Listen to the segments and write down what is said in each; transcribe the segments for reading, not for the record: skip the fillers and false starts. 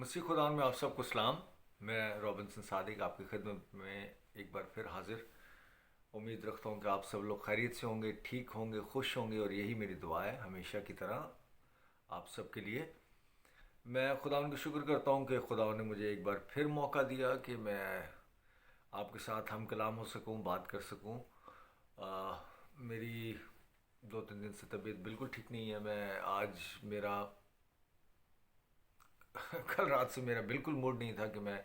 मसीह खुदा में आप सबको सलाम। मैं रॉबिन्सन सादिक आपकी खिदमत में एक बार फिर हाजिर। उम्मीद रखता हूँ कि आप सब लोग खैरियत से होंगे, ठीक होंगे, खुश होंगे, और यही मेरी दुआ है हमेशा की तरह आप सब के लिए। मैं खुदा का शुक्र करता हूँ कि खुदा ने मुझे एक बार फिर मौका दिया कि मैं आपके साथ हम कलाम हो सकूँ, बात कर सकूँ। मेरी 2-3 दिन से तबीयत बिल्कुल ठीक नहीं है। मैं आज मेरा कल रात से मेरा बिल्कुल मूड नहीं था कि मैं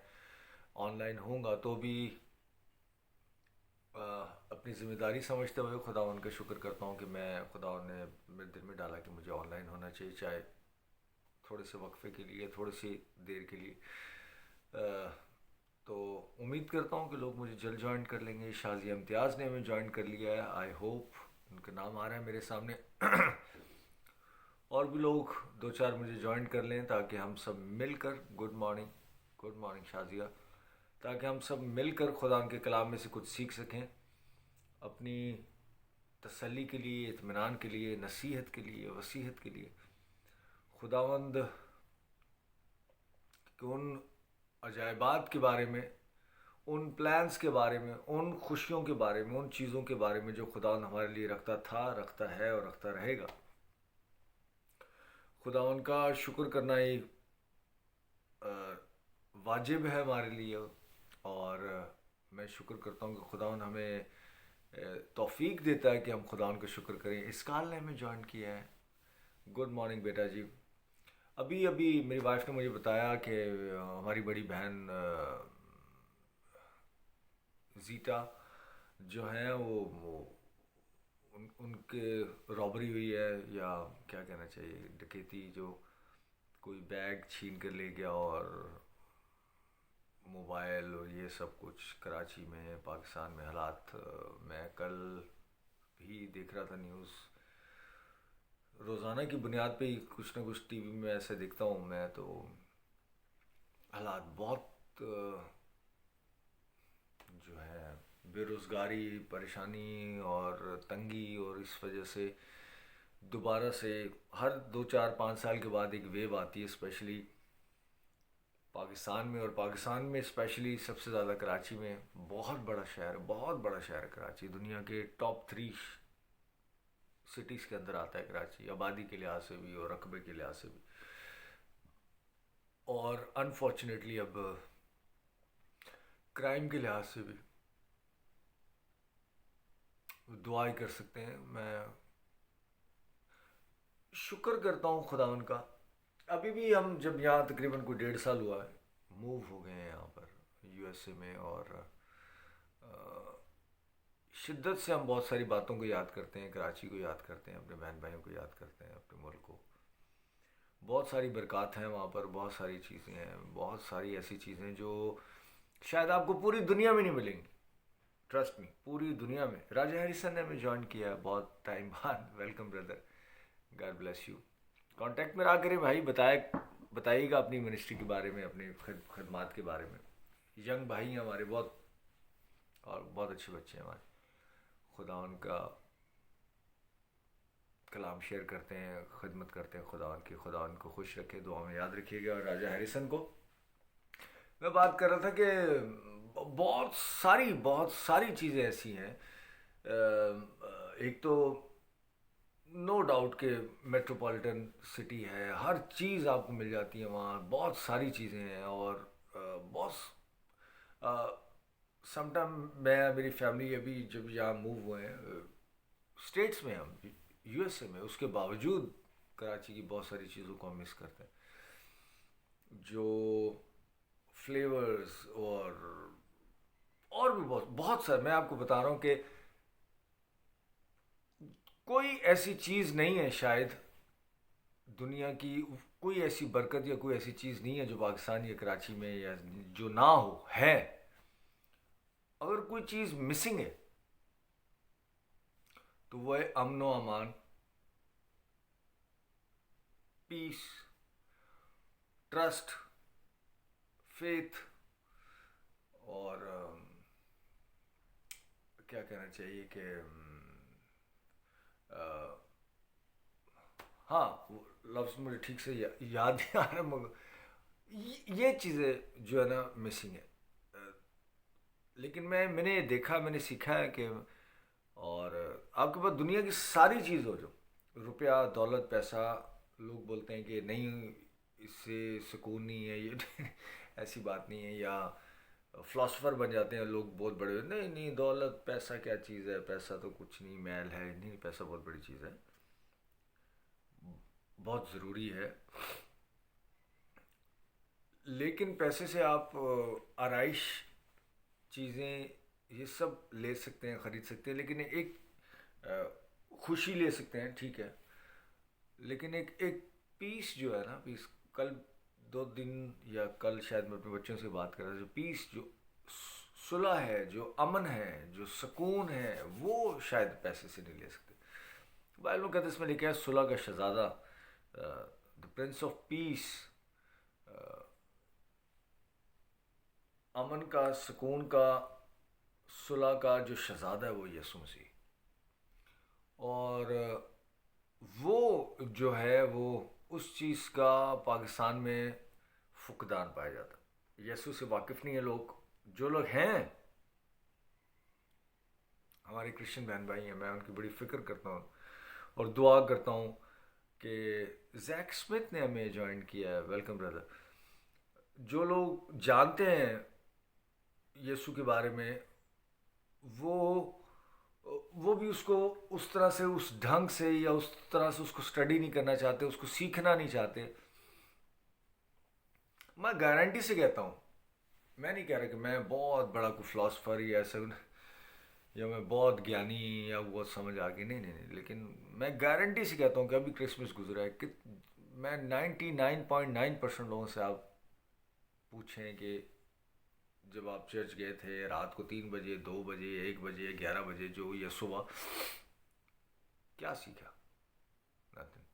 ऑनलाइन होऊंगा, तो भी अपनी ज़िम्मेदारी समझते हुए खुदा उनका शुक्र करता हूँ कि मैं खुदा ने मेरे दिल में डाला कि मुझे ऑनलाइन होना चाहिए, चाहे थोड़े से वक्फे के लिए, थोड़ी सी देर के लिए। तो उम्मीद करता हूँ कि लोग मुझे जल्द ज्वाइन कर लेंगे। शाजिया इम्तियाज़ ने हमें ज्वाइन कर लिया है, आई होप। उनका नाम आ रहा है मेरे सामने। और भी लोग दो चार मुझे ज्वाइन कर लें ताकि हम सब मिलकर, गुड मॉर्निंग शाजिया, ताकि हम सब मिलकर खुदा के कलाम में से कुछ सीख सकें, अपनी तसल्ली के लिए, इत्मीनान के लिए, नसीहत के लिए, वसीहत के लिए। खुदावंद के उन अजायबात के बारे में, उन प्लान्स के बारे में, उन खुशियों के बारे में, उन चीज़ों के बारे में जो खुदावंद हमारे लिए रखता था, रखता है और रखता रहेगा। खुदावंद का शुक्र करना ही वाजिब है हमारे लिए। और मैं शुक्र करता हूँ कि खुदावंद हमें तौफीक देता है कि हम खुदावंद का शुक्र करें। इसकाल ने हमें ज्वाइन किया है। गुड मॉर्निंग बेटा जी। अभी अभी मेरी वाइफ ने मुझे बताया कि हमारी बड़ी बहन जीता जो है वो उनके रॉबरी हुई है, या क्या कहना चाहिए, डकैती, जो कोई बैग छीन कर ले गया और मोबाइल और ये सब कुछ कराची में, पाकिस्तान में हालात। मैं कल भी देख रहा था न्यूज़। रोज़ाना की बुनियाद पे ही कुछ ना कुछ टीवी में ऐसे देखता हूँ मैं, तो हालात बहुत जो है बेरोज़गारी, परेशानी और तंगी, और इस वजह से दोबारा से हर 2-4-5 साल के बाद एक वेव आती है, स्पेशली पाकिस्तान में। और पाकिस्तान में स्पेशली सबसे ज़्यादा कराची में। बहुत बड़ा शहर, बहुत बड़ा शहर है कराची। दुनिया के टॉप 3 सिटीज़ के अंदर आता है कराची, आबादी के लिहाज से भी और रकबे के लिहाज से भी। और अनफॉर्चुनेटली अब क्राइम के लिहाज से भी। दुआ ही कर सकते हैं। मैं शुक्र करता हूँ खुदावन का। अभी भी हम जब यहाँ तकरीबन कोई 1.5 साल हुआ है, मूव हो गए हैं यहाँ पर यूएसए में, और शिद्दत से हम बहुत सारी बातों को याद करते हैं, कराची को याद करते हैं, अपने बहन भाइयों को याद करते हैं, अपने मुल्क को। बहुत सारी बरक़ात हैं वहाँ पर, बहुत सारी चीज़ें हैं, बहुत सारी ऐसी चीज़ें जो शायद आपको पूरी दुनिया में नहीं मिलेंगी। ट्रस्ट मी, पूरी दुनिया में। राजा हैरिसन ने हमें ज्वाइन किया है बहुत टाइम बाद। Welcome brother, God bless you. Contact में रहा करें भाई। बताइएगा अपनी मिनिस्ट्री के बारे में, अपने खदमात के बारे में। यंग भाई हैं हमारे बहुत, और बहुत अच्छे बच्चे हैं हमारे। खुदा उनका कलाम शेयर करते हैं, खिदमत करते हैं खुदा उनकी। खुदा उनको खुश रखे, दुआ में याद रखिएगा। और राजा हैरिसन को मैं बात कर रहा था कि बहुत सारी चीज़ें ऐसी हैं। एक तो नो डाउट के मेट्रोपॉलिटन सिटी है, हर चीज़ आपको मिल जाती है वहाँ, बहुत सारी चीज़ें हैं। और बहुत समटाइम मैं, मेरी फैमिली अभी जब यहाँ मूव हुए हैं स्टेट्स में, हम यूएसए में, उसके बावजूद कराची की बहुत सारी चीज़ों को हम मिस करते हैं। जो फ्लेवर्स और भी बहुत बहुत सारे, मैं आपको बता रहा हूँ कि कोई ऐसी चीज़ नहीं है शायद दुनिया की, कोई ऐसी बरकत या कोई ऐसी चीज़ नहीं है जो पाकिस्तान या कराची में या जो ना हो है। अगर कोई चीज़ मिसिंग है तो वह है अमन व अमान, पीस, ट्रस्ट, फेथ, और क्या कहना चाहिए कि हाँ, लफ्ज़ मुझे ठीक से याद नहीं आ रहा, मगर ये चीज़ें जो है ना मिसिंग है। लेकिन मैंने देखा, मैंने सीखा है कि और आपके पास दुनिया की सारी चीज़ हो, जो रुपया दौलत पैसा, लोग बोलते हैं कि नहीं इससे सुकून नहीं है ये ऐसी बात नहीं है, या फिलोसफर बन जाते हैं लोग बहुत बड़े, नहीं नहीं दौलत पैसा क्या चीज़ है, पैसा तो कुछ नहीं, मैल है, नहीं पैसा बहुत बड़ी चीज़ है, बहुत ज़रूरी है। लेकिन पैसे से आप आराइश चीज़ें ये सब ले सकते हैं, ख़रीद सकते हैं, लेकिन एक खुशी ले सकते हैं, ठीक है, लेकिन एक एक पीस जो है ना, पीस, कल 2 दिन या कल शायद मैं अपने बच्चों से बात कर रहा था, जो पीस, जो सुलह है, जो अमन है, जो सुकून है, वो शायद पैसे से नहीं ले सकते। बाइबल में कहते हैं, इसमें लिखा है सुलह का शहजादा, द प्रिंस ऑफ पीस, अमन का, सुकून का, सुलह का जो शहजादा है वो यीशु मसीह। और वो जो है वो उस चीज़ का पाकिस्तान में फुकदान पाया जाता। यीशु से वाकिफ़ नहीं है लोग, जो लोग हैं हमारे क्रिश्चियन बहन भाई हैं, मैं उनकी बड़ी फ़िक्र करता हूँ और दुआ करता हूँ कि जैक स्मिथ ने हमें ज्वाइन किया है, वेलकम ब्रदर। जो लोग जानते हैं यीशु के बारे में, वो वो भी उसको उस तरह से, उस ढंग से या उस तरह से उसको स्टडी नहीं करना चाहते, उसको सीखना नहीं चाहते। मैं गारंटी से कहता हूँ, मैं नहीं कह रहा कि मैं बहुत बड़ा कोई फिलोसफर या ऐसा, या मैं बहुत ज्ञानी या बहुत समझ आ गई, नहीं नहीं नहीं, लेकिन मैं गारंटी से कहता हूँ कि अभी क्रिसमस गुजरा है कि मैं 99.9% लोगों से आप पूछें कि जब आप चर्च गए थे रात को 3 बजे, 2 बजे, 1 बजे, 11 बजे, जो या सुबह, क्या सीखा? नथिंग।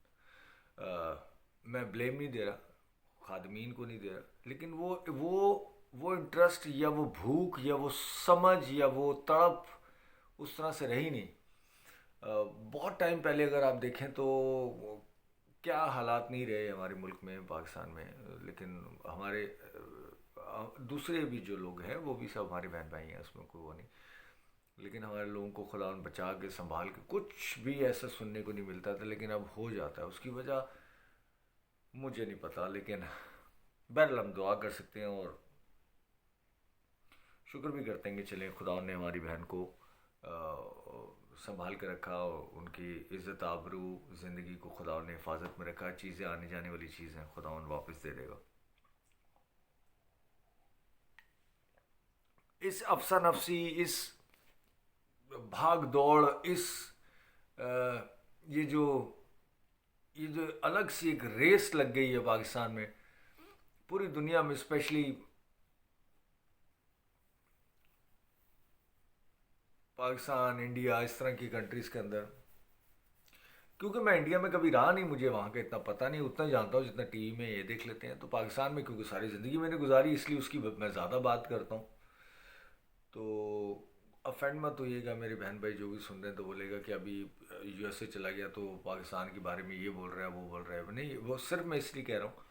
मैं ब्लेम नहीं दे रहा, खादमीन को नहीं दे रहा, लेकिन वो इंटरेस्ट या वो भूख या वो समझ या वो तड़प उस तरह से रही नहीं। बहुत टाइम पहले अगर आप देखें तो क्या हालात नहीं रहे हमारे मुल्क में, पाकिस्तान में, लेकिन हमारे दूसरे भी जो लोग हैं वो भी सब हमारे बहन भाई हैं, उसमें कोई वो नहीं, लेकिन हमारे लोगों को खुदा ने बचा के संभाल के कुछ भी ऐसा सुनने को नहीं मिलता था, लेकिन अब हो जाता है। उसकी वजह मुझे नहीं पता, लेकिन बहरहाल हम दुआ कर सकते हैं और शुक्र भी करते हैं कि चलें खुदा ने हमारी बहन को संभाल के रखा और उनकी इज़्ज़त आबरू ज़िंदगी को खुदा ने हिफाजत में रखा। चीज़ें आने जाने वाली चीज़ें खुदा वापस दे देगा। इस अफसा नफसी, इस भाग दौड़, इस ये जो अलग सी एक रेस लग गई है पाकिस्तान में, पूरी दुनिया में, स्पेशली पाकिस्तान, इंडिया, इस तरह की कंट्रीज़ के अंदर, क्योंकि मैं इंडिया में कभी रहा नहीं, मुझे वहाँ का इतना पता नहीं, उतना जानता हूँ जितना टीवी में ये देख लेते हैं। तो पाकिस्तान में क्योंकि सारी ज़िंदगी मैंने गुजारी, इसलिए उसकी मैं ज़्यादा बात करता हूँ। तो अफेंड मत होइएगा मेरे बहन भाई, जो भी सुन रहे हैं तो बोलेगा कि अभी यूएसए चला गया तो पाकिस्तान के बारे में ये बोल रहा है, वो बोल रहा है। नहीं, वो सिर्फ मैं इसलिए कह रहा हूँ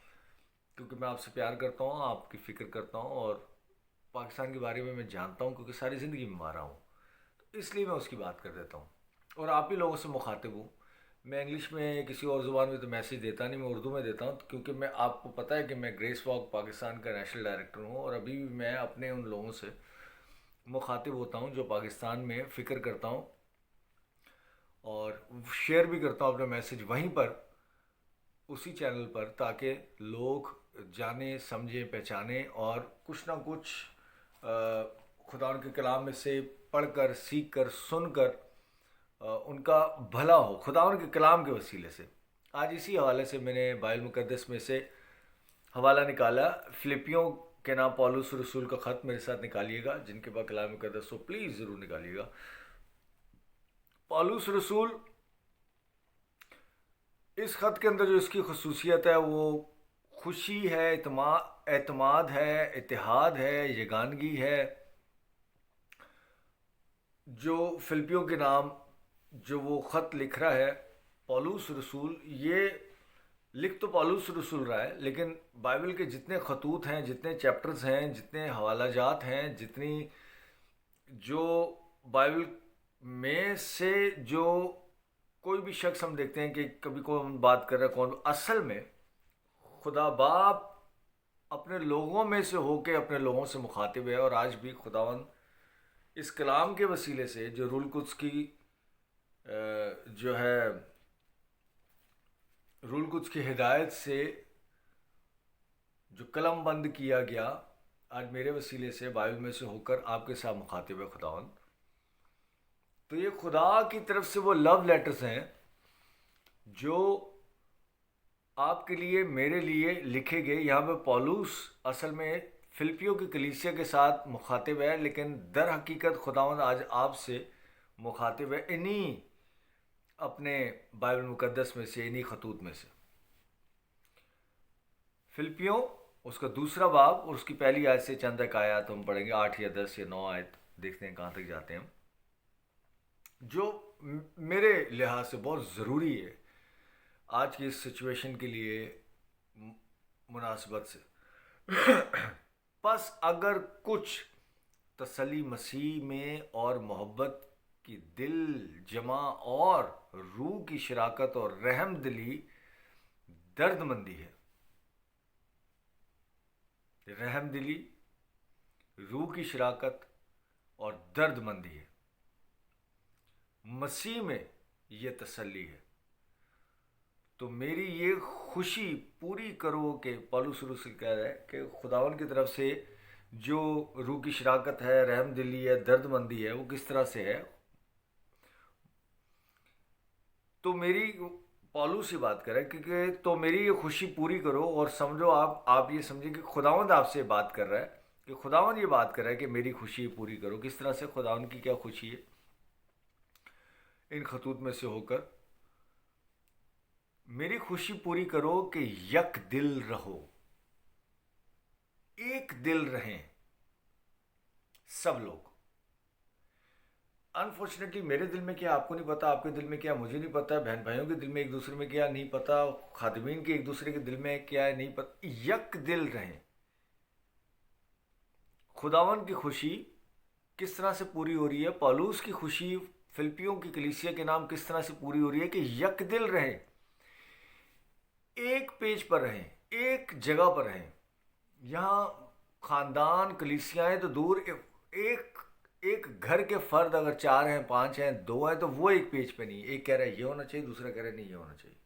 क्योंकि मैं आपसे प्यार करता हूँ, आपकी फ़िक्र करता हूँ और पाकिस्तान के बारे में मैं जानता हूँ क्योंकि सारी ज़िंदगी में मारा हूँ, तो इसलिए मैं उसकी बात कर देता हूँ और आप ही लोगों से मुखातिब हूँ। मैं इंग्लिश में किसी और ज़ुबान में तो मैसेज देता नहीं, मैं उर्दू में देता हूँ, क्योंकि मैं, आपको पता है कि मैं ग्रेस वॉक पाकिस्तान का नेशनल डायरेक्टर हूँ और अभी भी मैं अपने उन लोगों से मुखातिब होता हूँ जो पाकिस्तान में फ़िक्र करता हूँ और शेयर भी करता हूँ अपना मैसेज वहीं पर, उसी चैनल पर, ताकि लोग जाने, समझें, पहचानें और कुछ ना कुछ खुदा के कलाम में से पढ़कर, सीख कर, सुन कर उनका भला हो खुदा के कलाम के वसीले से। आज इसी हवाले से मैंने बाइबल मुकद्दस में से हवाला निकाला, फिलिपियों के नाम पौलुस रसूल का ख़त मेरे साथ निकालिएगा, जिनके पास कलाम मुकद्दस हो प्लीज़ ज़रूर निकालिएगा। पौलुस रसूल, इस ख़त के अंदर जो इसकी खसूसियत है वो खुशी है, एतमाद है, इत्तेहाद है, यगानगी है। जो फिलिपियों के नाम जो वो ख़त लिख रहा है पौलुस रसूल, ये लिख तो पौलुस रसूल रहा है, लेकिन बाइबल के जितने खतूत हैं, जितने चैप्टर्स हैं, जितने हवालाजात हैं, जितनी जो बाइबल में से जो कोई भी शख्स हम देखते हैं कि कभी को हम बात कर रहे हैं कौन, असल में खुदा बाप अपने लोगों में से होके अपने लोगों से मुखातिब है। और आज भी खुदावन इस कलाम के वसीले से जो रूल कुद्स की जो है रूल कुद्स की हिदायत से जो कलम बंद किया गया, आज मेरे वसीले से बाइबल में से होकर आपके साथ मुखातिब है खुदावन। तो ये खुदा की तरफ से वो लव लेटर्स हैं जो आपके लिए, मेरे लिए लिखे गए। यहाँ पे पौलुस असल में फिलिपियों की कलीसिया के साथ मुखातिब है, लेकिन दर हकीकत खुदावंद आज आपसे मुखातिब है इन्हीं अपने बाइबल मुकद्दस में से, इन्हीं खतूत में से। फिलिपियों उसका दूसरा बाब और उसकी पहली आयत से चंद एक आयत हम पढ़ेंगे, 8 या 10 या 9 आयत, देखते हैं कहाँ तक जाते हैं हम, जो मेरे लिहाज से बहुत ज़रूरी है आज की इस सिचुएशन के लिए मुनासिबत से। बस अगर कुछ तसल्ली मसीह में और मोहब्बत की दिल जमा और रूह की शराकत और रहम दिली दर्दमंदी है, रहम दिली, रूह की शराकत और दर्दमंदी है, मसीह में ये तसल्ली है, तो मेरी ये खुशी पूरी करो कि पौलुस रसूल कह रहा है कि खुदावन की तरफ से जो रूह की शराकत है, रहम दिली है, दर्दमंदी है, वो किस तरह से है। तो मेरी पौलुस से बात करें क्योंकि तो मेरी ये खुशी पूरी करो, और समझो आप ये समझें कि खुदावंद आपसे बात कर रहा है, कि खुदावंद ये बात कर रहा है कि मेरी खुशी पूरी करो। किस तरह से खुदावंद की क्या खुशी है इन खतूत में से होकर, मेरी खुशी पूरी करो कि यक दिल रहो, एक दिल रहें सब लोग। अनफॉर्चुनेटली मेरे दिल में क्या आपको नहीं पता, आपके दिल में क्या मुझे नहीं पता, बहन भाइयों के दिल में एक दूसरे में क्या नहीं पता, खादिमीन के एक दूसरे के दिल में क्या है नहीं पता, यक दिल रहें। खुदावन की खुशी किस तरह से पूरी हो रही है, पौलुस की खुशी फिलिपियों की कलीसिया के नाम किस तरह से पूरी हो रही है कि यक दिल रहें, एक पेज पर रहें, एक जगह पर रहें। यहाँ खानदान कलीसियाएं तो दूर, एक घर के फर्द अगर 4 हैं, 5 हैं, 2 हैं, तो वो एक पेज पे नहीं, एक कह रहा है ये होना चाहिए, दूसरा कह रहा है नहीं ये होना चाहिए,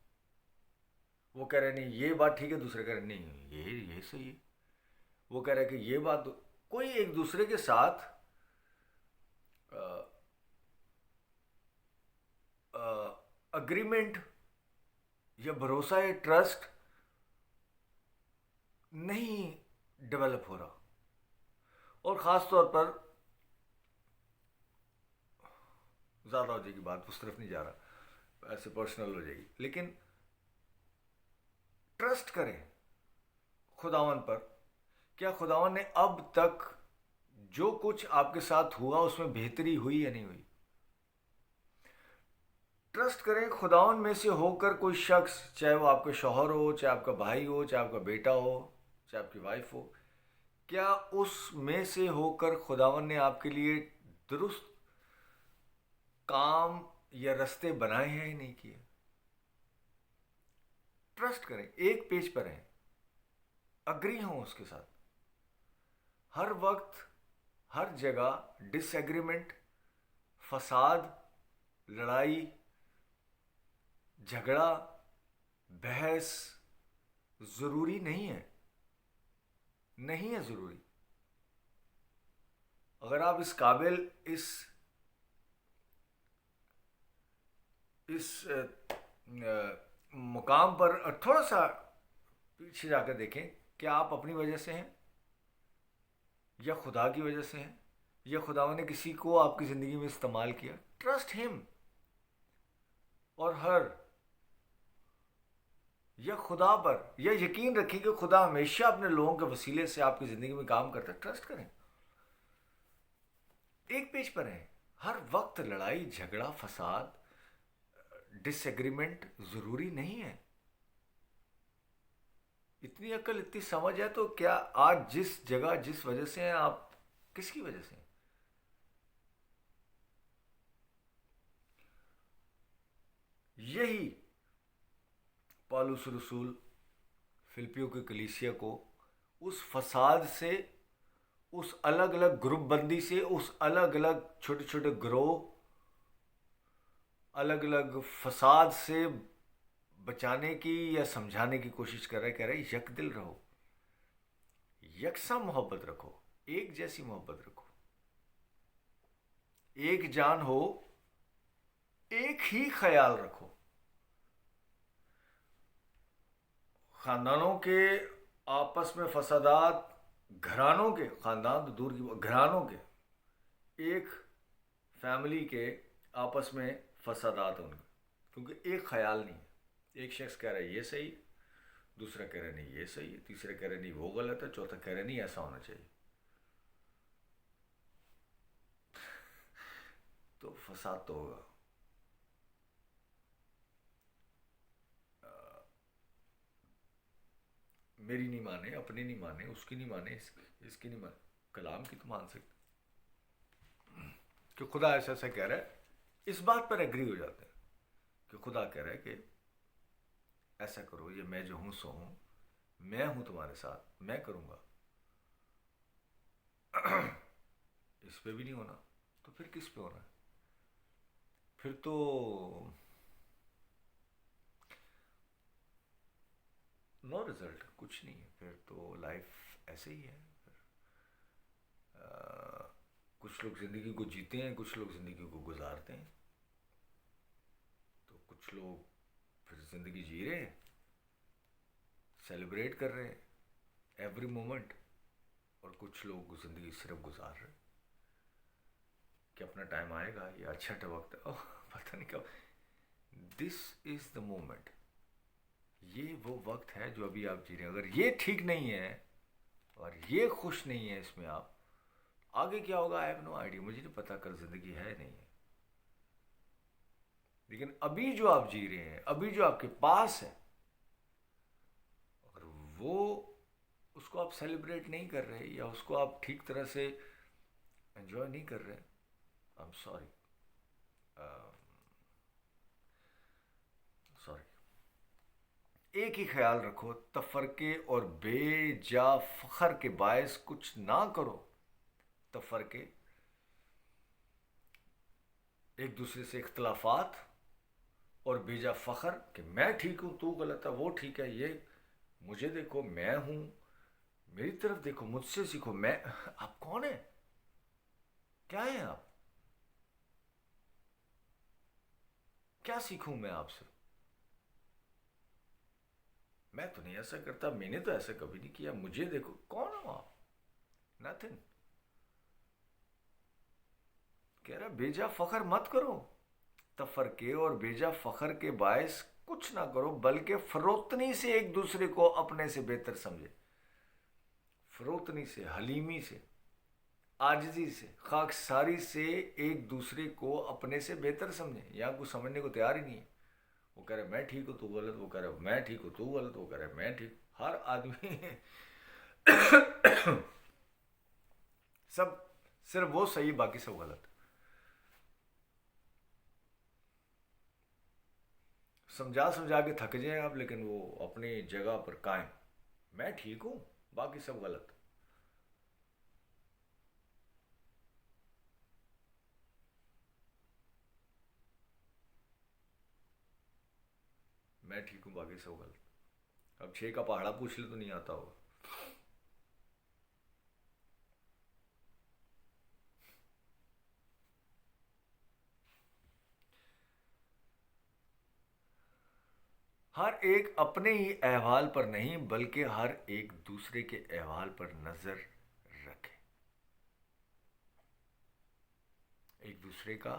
वो कह रहा है नहीं ये बात ठीक है, दूसरा कह रहा है नहीं ये सही है, वो कह रहा है कि ये बात, कोई एक दूसरे के साथ अग्रीमेंट या भरोसा या ट्रस्ट नहीं डेवलप हो रहा। और ख़ास तौर पर ज़्यादा हो जाएगी बात, उस तरफ नहीं जा रहा, ऐसे पर्सनल हो जाएगी, लेकिन ट्रस्ट करें खुदावन पर। क्या खुदावन ने अब तक जो कुछ आपके साथ हुआ उसमें बेहतरी हुई या नहीं हुई? ट्रस्ट करें खुदावन में से होकर कोई शख्स, चाहे वो आपके शौहर हो, चाहे आपका भाई हो, चाहे आपका बेटा हो, चाहे आपकी वाइफ हो, क्या उस में से होकर खुदावन ने आपके लिए दुरुस्त काम या रास्ते बनाए हैं या नहीं किए? ट्रस्ट करें, एक पेज पर हैं, अग्री हों उसके साथ। हर वक्त हर जगह डिसएग्रीमेंट, फसाद, लड़ाई, झगड़ा, बहस ज़रूरी नहीं है, नहीं है ज़रूरी। अगर आप इस काबिल इस मुकाम पर थोड़ा सा पीछे जाकर देखें, क्या आप अपनी वजह से हैं या खुदा की वजह से हैं, या खुदा ने किसी को आपकी ज़िंदगी में इस्तेमाल किया? Trust him. और या खुदा पर यह यकीन रखें कि खुदा हमेशा अपने लोगों के वसीले से आपकी ज़िंदगी में काम करता है। ट्रस्ट करें, एक पेज पर हैं। हर वक्त लड़ाई झगड़ा फसाद डिसएग्रीमेंट ज़रूरी नहीं है। इतनी अकल इतनी समझ है तो क्या आज जिस जगह जिस वजह से हैं आप, किसकी वजह से हैं? यही पौलुस रसूल फिलिपियों के कलीसिया को उस फसाद से, उस अलग अलग ग्रुप बंदी से, उस अलग अलग छोटे छोटे ग्रोह, अलग अलग फसाद से बचाने की या समझाने की कोशिश कर रहा है। कह रहा है यक दिल रहो, यकसा मोहब्बत रखो, एक जैसी मोहब्बत रखो, एक जान हो, एक ही ख्याल रखो। खानदानों के आपस में फसादात, घरानों के, खानदान तो दूर की, घरानों के, एक फैमिली के आपस में फसादात होंगे क्योंकि एक ख्याल नहीं है। एक शख्स कह रहा है ये सही, दूसरा कह रहा है नहीं ये सही है, तीसरा कह रहा है नहीं वो गलत है, चौथा कह रहा है नहीं ऐसा होना चाहिए। तो फसाद तो होगा। मेरी नहीं माने, अपनी नहीं माने, उसकी नहीं माने, इसकी नहीं माने, कलाम की तो मान सकते कि खुदा ऐसा ऐसा कह रहा है। इस बात पर एग्री हो जाते हैं कि खुदा कह रहा है कि ऐसा करो, ये मैं जो हूं सो हूं, मैं हूं तुम्हारे साथ, मैं करूंगा। इस पे भी नहीं होना तो फिर किस पे होना है? फिर तो नो रिजल्ट, कुछ नहीं है। फिर तो लाइफ ऐसे ही है। कुछ लोग ज़िंदगी को जीते हैं, कुछ लोग ज़िंदगी को गुजारते हैं। तो कुछ लोग फिर ज़िंदगी जी रहे हैं, सेलिब्रेट कर रहे हैं एवरी मोमेंट, और कुछ लोग ज़िंदगी सिर्फ गुजार रहे हैं कि अपना टाइम आएगा, ये अच्छा वक्त है, ओह पता नहीं कब। दिस इज़ द मोमेंट, ये वो वक्त है जो अभी आप जी रहे हैं। अगर ये ठीक नहीं है और ये खुश नहीं है इसमें, आप आगे क्या होगा आई हैव नो आइडिया, मुझे नहीं पता, कल जिंदगी है नहीं है। लेकिन अभी जो आप जी रहे हैं, अभी जो आपके पास है, अगर वो उसको आप सेलिब्रेट नहीं कर रहे या उसको आप ठीक तरह से एंजॉय नहीं कर रहे, आई एम सॉरी, सॉरी। एक ही ख्याल रखो, तफरके और बेजा फखर के बायस कुछ ना करो। तफरके, एक दूसरे से इख्तलाफात, और बेजा फ़ख्र कि मैं ठीक हूँ, तू गलत है, वो ठीक है, ये मुझे देखो, मैं हूँ, मेरी तरफ देखो, मुझसे सीखो। मैं, आप कौन है, क्या है आप, क्या सीखूं मैं आपसे? मैं तो नहीं ऐसा करता, मैंने तो ऐसा कभी नहीं किया, मुझे देखो, कौन हो आप? नथिंग। कह रहा बेजा फ़ख्र मत करो, तफरके और बेजा फ़ख्र के बायस कुछ ना करो, बल्कि फरोतनी से एक दूसरे को अपने से बेहतर समझे। फरोतनी से, हलीमी से, आजिज़ी से, खाकसारी से एक दूसरे को अपने से बेहतर समझें। यहाँ कुछ समझने को तैयार ही नहीं है। वो कह रहे मैं ठीक हूँ तू गलत, वो कह रहे मैं ठीक हूँ तू गलत, वो कह रहे मैं ठीक। हर आदमी सब, सिर्फ वो सही, बाकी सब गलत। समझा समझा के थक जाए आप, लेकिन वो अपनी जगह पर कायम, मैं ठीक हूँ बाकी सब गलत। मैं ठीक हूँ बाकी सब गलत। अब 6 का पहाड़ा पूछ ले तो नहीं आता होगा। हर एक अपने ही अहवाल पर नहीं, बल्कि हर एक दूसरे के अहवाल पर नजर रखे। एक दूसरे का,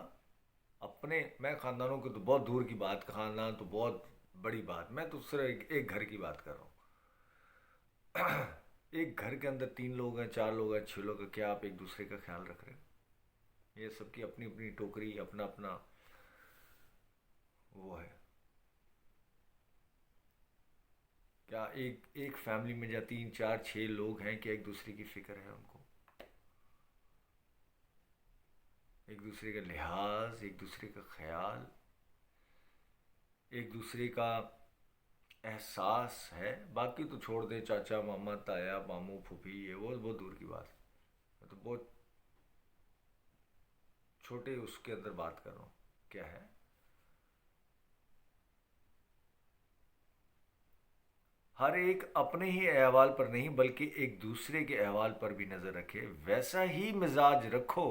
अपने, मैं खानदानों को तो बहुत दूर की बात, खानदान तो बहुत बड़ी बात, मैं तो सिर्फ एक घर की बात कर रहा हूँ। एक घर के अंदर 3 लोग हैं, 4 लोग हैं, 6 लोग हैं, क्या आप एक दूसरे का ख्याल रख रहे हैं? ये सबकी अपनी अपनी टोकरी, अपना अपना वो है। क्या एक एक फैमिली में जहाँ 3 4 6 लोग हैं, क्या एक दूसरे की फिक्र है उनको? एक दूसरे का लिहाज, एक दूसरे का ख्याल, एक दूसरे का एहसास है? बाकी तो छोड़ दे, चाचा मामा ताया मामू फूफी, ये वो बहुत दूर की बात है। मैं तो बहुत छोटे उसके अंदर बात कर रहा हूँ। क्या है? हर एक अपने ही अहवाल पर नहीं बल्कि एक दूसरे के अहवाल पर भी नजर रखे, वैसा ही मिजाज रखो,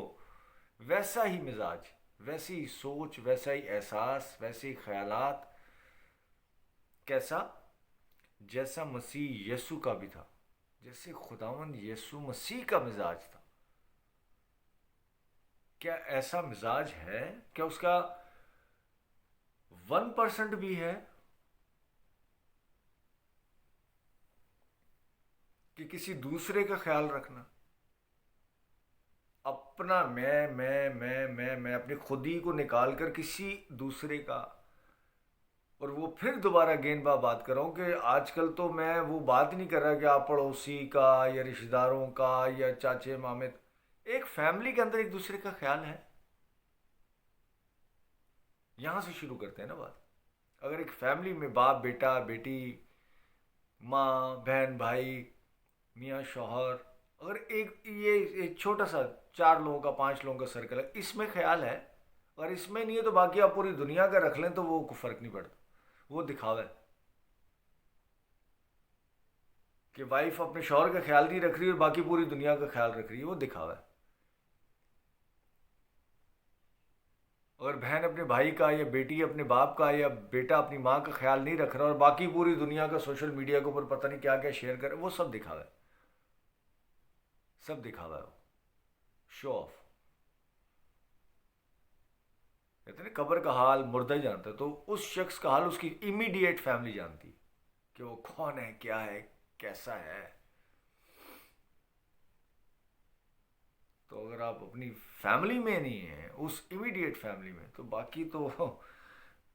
वैसा ही मिजाज, वैसी ही सोच, वैसा ही एहसास, वैसे ही ख्यालात। कैसा? जैसा मसीह यीशु का भी था, जैसे खुदावंद यीशु मसीह का मिजाज था। क्या ऐसा मिजाज है? क्या उसका 1% भी है कि किसी दूसरे का ख्याल रखना? अपना मैं अपनी खुदी को निकाल कर किसी दूसरे का। और वो फिर दोबारा गेंदबाज बात कर रहा हूँ कि आजकल तो मैं वो बात नहीं कर रहा कि आप पड़ोसी का या रिश्तेदारों का या चाचे मामे, एक फैमिली के अंदर एक दूसरे का ख्याल है। यहां से शुरू करते हैं ना बात। अगर एक फैमिली में बाप बेटा बेटी, माँ बहन भाई, मियाँ शौहर, अगर एक छोटा सा 4 लोगों का 5 लोगों का सर्कल है, इसमें ख्याल है, और इसमें नहीं है तो बाकी आप पूरी दुनिया का रख लें तो वो को फर्क नहीं पड़ता, वो दिखावा है। कि वाइफ अपने शौहर का ख्याल नहीं रख रही और बाकी पूरी दुनिया का ख्याल रख रही है, वो दिखावा है। अगर बहन अपने भाई का या बेटी अपने बाप का या बेटा अपनी माँ का ख्याल नहीं रख रहा और बाकी पूरी दुनिया का सोशल मीडिया के ऊपर पता नहीं क्या क्या शेयर कर, वो सब दिखावा है, सब दिखावा है, शो ऑफ। कहते हैं कब्र का हाल मुर्दा ही जानता है, तो उस शख्स का हाल उसकी इमीडिएट फैमिली जानती है कि वो कौन है, क्या है, कैसा है। तो अगर आप अपनी फैमिली में नहीं हैं, उस इमीडिएट फैमिली में, तो बाकी तो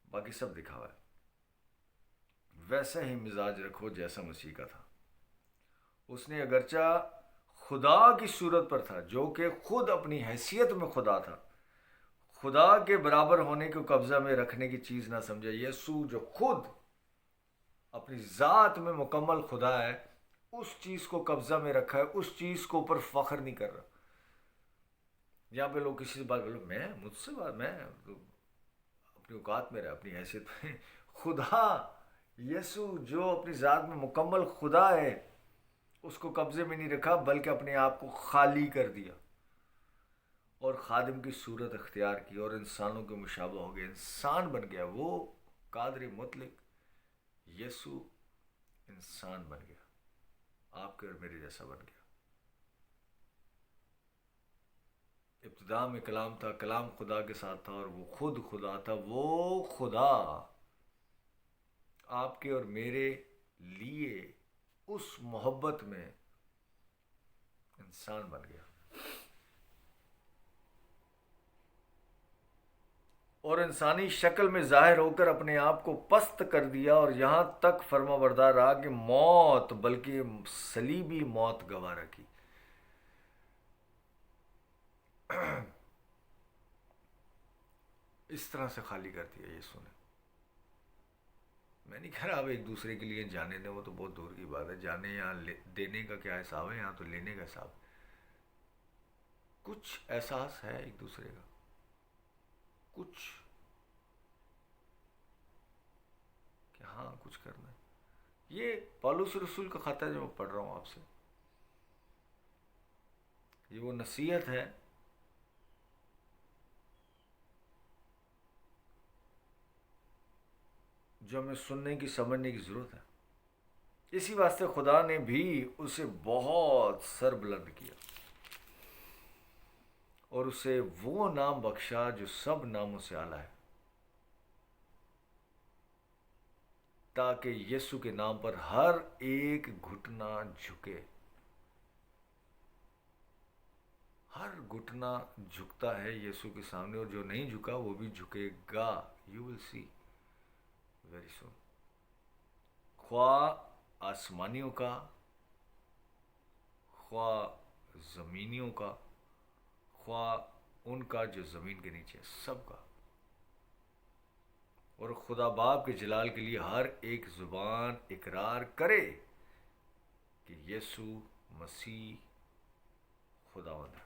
बाकी सब दिखावा है। वैसा ही मिजाज रखो जैसा मसीह का था। उसने अगरचा खुदा की सूरत पर था, जो कि खुद अपनी हैसियत में खुदा था, खुदा के बराबर होने को कब्जा में रखने की चीज ना समझा। यीशु जो खुद अपनी ज़ात में मुकम्मल खुदा है, उस चीज़ को कब्जा में रखा है, उस चीज़ को ऊपर फख्र नहीं कर रहा। यहाँ पे लोग किसी से बात बोलो, मैं मुझसे बात, मैं तो अपनी औकात में रहा, अपनी हैसियत में। खुदा यीशु जो अपनी ज़ात में मुकम्मल खुदा है, उसको कब्जे में नहीं रखा बल्कि अपने आप को खाली कर दिया और खादिम की सूरत अख्तियार की और इंसानों के मुशाबा हो गया, इंसान बन गया। वो कादर मुतलक यीशु इंसान बन गया, आपके और मेरे जैसा बन गया। इब्तिदा में कलाम था, कलाम खुदा के साथ था और वो खुद खुदा था। वो खुदा आपके और मेरे लिए उस मोहब्बत में इंसान बन गया और इंसानी शक्ल में जाहिर होकर अपने आप को पस्त कर दिया और यहाँ तक फर्माबरदार रहा कि मौत, बल्कि सलीबी मौत गवारा की। इस तरह से खाली कर दिया यीशु ने। मैं नहीं कह रहा आप एक दूसरे के लिए जाने दें, वो तो बहुत दूर की बात है। जाने यहाँ देने का क्या हिसाब है, यहाँ तो लेने का हिसाब। कुछ एहसास है एक दूसरे का, कुछ कि हाँ कुछ करना है। ये पौलुस रसूल का खत है जो मैं पढ़ रहा हूँ आपसे, ये वो नसीहत है जो हमें सुनने की समझने की ज़रूरत है। इसी वास्ते खुदा ने भी उसे बहुत सर बुलंद किया और उसे वो नाम बख्शा जो सब नामों से आला है, ताकि यीशु के नाम पर हर एक घुटना झुके। हर घुटना झुकता है यीशु के सामने, और जो नहीं झुका वो भी झुकेगा। You will see very soon. ख्वा आसमानियों का, ख्वा ज़मीनियों का, ख्वा उनका जो ज़मीन के नीचे, सबका। और खुदा बाप के जलाल के लिए हर एक ज़ुबान इकरार करे कि यीशु मसीह खुदावंद है।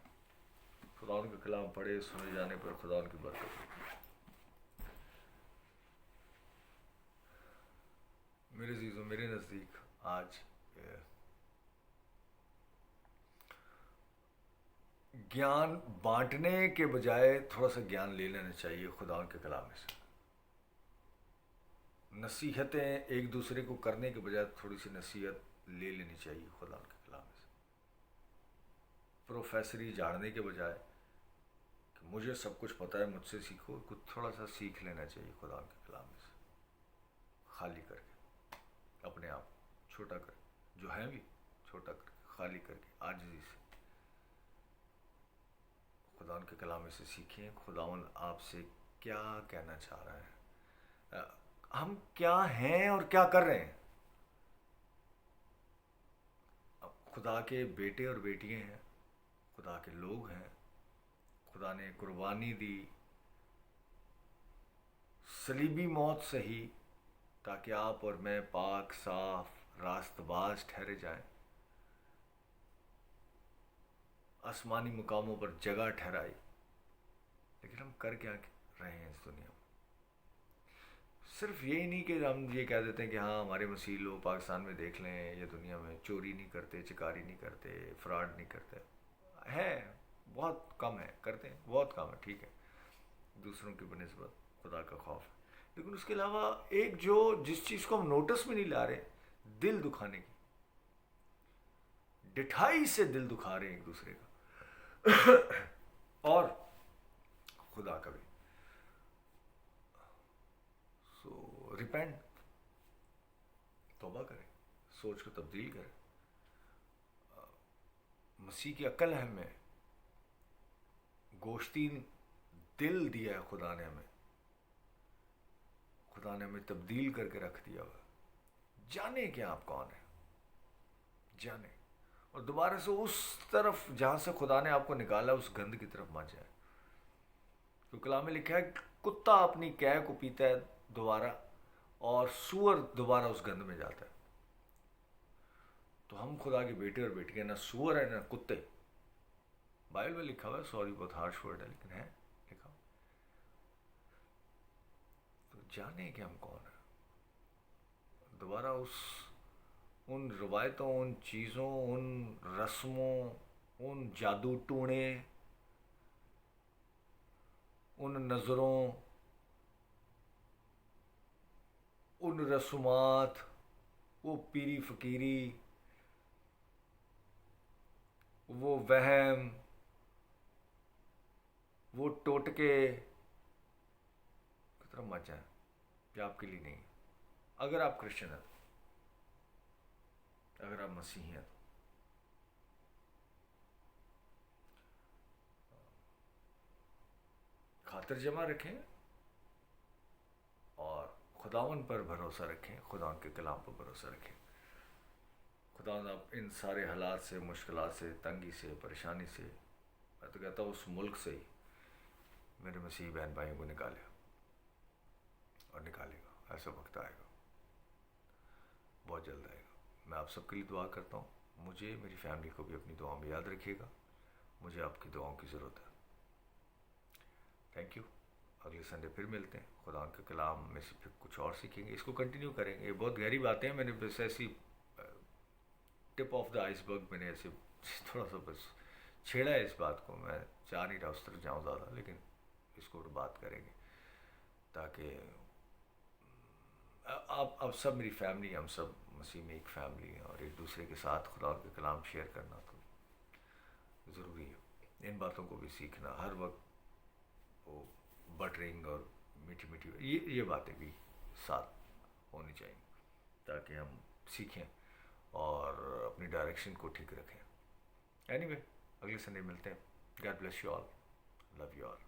खुदा के कलाम पढ़े, सुने जाने पर खुदा की बरकत हो। मेरे अजीज़ों, मेरे नज़दीक आज ज्ञान बांटने के बजाय थोड़ा सा ज्ञान ले लेना चाहिए खुदा के कलाम में से। नसीहतें एक दूसरे को करने के बजाय थोड़ी सी नसीहत ले लेनी चाहिए खुदा के कलाम में से। प्रोफेसरी झाड़ने के बजाय कि मुझे सब कुछ पता है, मुझसे सीखो, कुछ थोड़ा सा सीख लेना चाहिए खुदा के कलाम में से। खाली करके, अपने आप छोटा करके, जो है भी छोटा करके, खाली करके, आजिज़ी से खुदा के कलाम में से सीखें। खुदावन आपसे क्या कहना चाह रहा है, हम क्या हैं और क्या कर रहे हैं। अब खुदा के बेटे और बेटियां हैं, खुदा के लोग हैं। खुदा ने कुर्बानी दी, सलीबी मौत सही, ताकि आप और मैं पाक साफ रास्तबाज ठहरे जाएं, आसमानी मुकामों पर जगह ठहराई। लेकिन हम कर क्या रहे हैं इस दुनिया में? सिर्फ यही नहीं कि हम ये कह देते हैं कि हाँ हमारे मसीह लोग पाकिस्तान में देख लें, ये दुनिया में चोरी नहीं करते, चिकारी नहीं करते, फ्रॉड नहीं करते। है, बहुत कम है, करते हैं, बहुत कम है, ठीक है, दूसरों की बनिस्बत खुदा का खौफ है। लेकिन उसके अलावा एक जो जिस चीज़ को हम नोटिस में नहीं ला रहे, दिल दुखाने की, डिठाई से दिल दुखा रहे हैं एक दूसरे का और खुदा का भी। सो रिपेंट, तौबा करें, सोच को तब्दील करें। मसीह की अक्ल है हमें, गोश्तीन दिल दिया है खुदा ने हमें, खुदा ने हमें तब्दील करके रख दिया हुआ। जाने कि आप कौन है, जाने, और दोबारा से उस तरफ जहां से खुदा ने आपको निकाला उस गंद की तरफ मत जाए। तो कलाम में लिखा है कुत्ता अपनी कैं को पीता है दोबारा, और सूअर दोबारा उस गंद में जाता है। तो हम खुदा के बेटे और बेटियां ना सूअर है ना कुत्ते। बाइबल में लिखा हुआ है, सॉरी बहुत हार्श वर्ड है लेकिन है लिखा। तो जाने कि हम कौन है, दोबारा उन रवायतों, उन चीज़ों, उन रस्मों, उन जादू टूणे, उन नज़रों, उन रस्मात, वो पीरी फकीरी, वो वहम, वो टोटके की तरफ मत जाए, जो आपके लिए नहीं। अगर आप क्रिश्चियन हैं, अगर आप मसीही हैं, खातिर जमा रखें और खुदावन पर भरोसा रखें, खुदावन के कलाम पर भरोसा रखें। खुदावन आप इन सारे हालात से, मुश्किलात से, तंगी से, परेशानी से, मैं तो कहता हूँ उस मुल्क से ही मेरे मसीह बहन भाइयों को निकाले और निकालेगा। ऐसा वक्त आएगा, बहुत जल्द आएगा। मैं आप सबके लिए दुआ करता हूँ, मुझे, मेरी फैमिली को भी अपनी दुआओं में याद रखिएगा। मुझे आपकी दुआओं की ज़रूरत है। Thank you. अगले संडे फिर मिलते हैं, खुदा के कलाम में से फिर कुछ और सीखेंगे, इसको कंटिन्यू करेंगे। ये बहुत गहरी बातें हैं, मैंने बस ऐसी टिप ऑफ द आइसबर्ग मैंने ऐसे थोड़ा सा बस छेड़ा है इस बात को। मैं चाह नहीं रहा उस तरफ जाऊँ ज़्यादा, लेकिन इसको तो बात करेंगे ताकि आप सब मेरी फैमिली, हम सब मसीह में एक फैमिली है, और एक दूसरे के साथ खुदा के कलाम शेयर करना तो ज़रूरी है। इन बातों को भी सीखना, हर वक्त वो बटरिंग और मीठी मीठी ये बातें भी साथ होनी चाहिए, ताकि हम सीखें और अपनी डायरेक्शन को ठीक रखें। एनीवे, अगले संडे मिलते हैं। God bless you all, love you all.